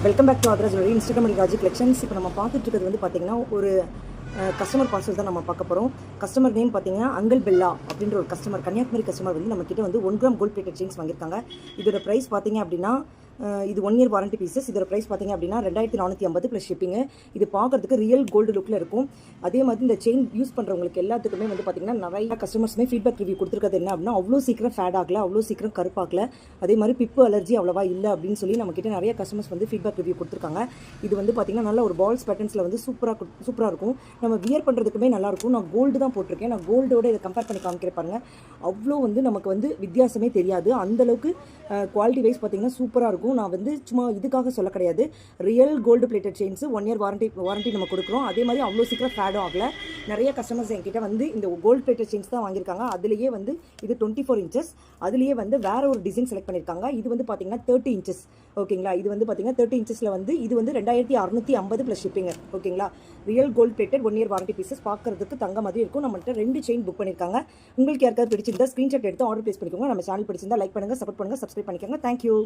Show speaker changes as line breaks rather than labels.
Welcome back to Aathra jewellery Instagram Raji collections. இப்போ நம்ம பார்த்துட்டு இருக்கிறது வந்து பார்த்தீங்கன்னா ஒரு கஸ்டமர் பார்சல் தான் நம்ம பார்க்க போகிறோம். கஸ்டமர் நேம் பார்த்தீங்கன்னா அங்கிள் பெல்லா அப்படின்ற ஒரு கஸ்டமர், கன்னியாகுமரி கஸ்டமர் வந்து நம்ம கிட்ட வந்து 1 கிராம் கோல்ட் பிளேட்டட் செயின்ஸ் வாங்கியிருக்காங்க. இதோட ப்ரைஸ் பார்த்தீங்க அப்படின்னா இது 1 இயர் வாரண்டி பீசஸ். இதோட ப்ரைஸ் பார்த்தீங்க அப்படின்னா 2450 ப்ளஸ் ஷிப்பிங்கு. இது பார்க்குறதுக்கு ரியல் கோல்டு லுக்கில் இருக்கும். அதே மாதிரி இந்த செயின் யூஸ் பண்ணுறவங்களுக்கு எல்லாத்துக்குமே வந்து பார்த்தீங்கன்னா நிறைய கஸ்டமர்ஸுமே ஃபீட்பேக் ரிவ்யூ கொடுத்துருக்கிறது என்ன அப்படின்னா, அவ்வளோ சீக்கிரம் ஃபேட் ஆகல, அவ்வளோ சீக்கிரம் கருப்பாகல, அதே மாதிரி பிப்பு அலர்ஜி அவ்வளோவா இல்லை அப்படின்னு சொல்லி நம்மக்கிட்ட நிறைய கஸ்டமர்ஸ் வந்து ஃபீட்பேக் ரிவ்யூ கொடுத்துருக்காங்க. இது வந்து பார்த்தீங்கன்னா நல்ல ஒரு பால்ஸ் பேட்டர்ன்ஸில் வந்து சூப்பராக இருக்கும். நம்ம வியர் பண்ணுறதுக்குமே நல்லாயிருக்கும். நான் கோல்டு தான் போட்டிருக்கேன். நான் கோல்டோட இதை கம்பேர் பண்ணி காமிக்கிறேன் பாருங்கள். அவ்வளோ வந்து நமக்கு வந்து வித்தியாசமே தெரியாது. அந்தளவுக்கு குவாலிட்டி வைஸ் பார்த்தீங்கன்னா சூப்பராக இருக்கும். நான் வந்து சும்மா இதுக்காக சொல்ல கிடையாது. Real gold plated chains 1 year warranty நம்ம கொடுக்குறோம். அதே மாதிரி அவ்வளோ சீக்கிரம் ஃபேடும் ஆகல. நிறைய கஸ்டமர்ஸ் என்கிட்ட வந்து இந்த கோல்டு பிளேட்டட் செயின்ஸ் தான் வாங்கியிருக்காங்க. அதுலேயே வந்து இது 24 இன்ச்சஸ். அதுலேயே வந்து வேற ஒரு டிசைன் செலக்ட் பண்ணியிருக்காங்க. இது வந்து பார்த்தீங்கன்னா 30 இன்ச்சஸ். ஓகேங்களா? இது வந்து பார்த்தீங்கன்னா 30 இன்ச்சஸில் வந்து இது வந்து 2650 ப்ளஸ் ஷிப்பிங். ஓகேங்களா? Real gold plated 1 year warranty pieces பார்க்கறதுக்கு தங்க மாதிரி இருக்கும். நம்மள்ட்ட 2 செயின் புக் பண்ணியிருக்காங்க. உங்களுக்கு யாருக்காவது பிடிச்சிருந்தா ஸ்க்ரீன்ஷாட் எடுத்து ஆர்டர் பிளேஸ் பண்ணிக்கோங்க. நம்ம சேனல் பிடிச்சிருந்தா லைக் பண்ணுங்கள், சப்போர்ட் பண்ணுங்கள், சப்ஸ்கிரைப் பண்ணிக்கோங்க. தேங்க்யூ.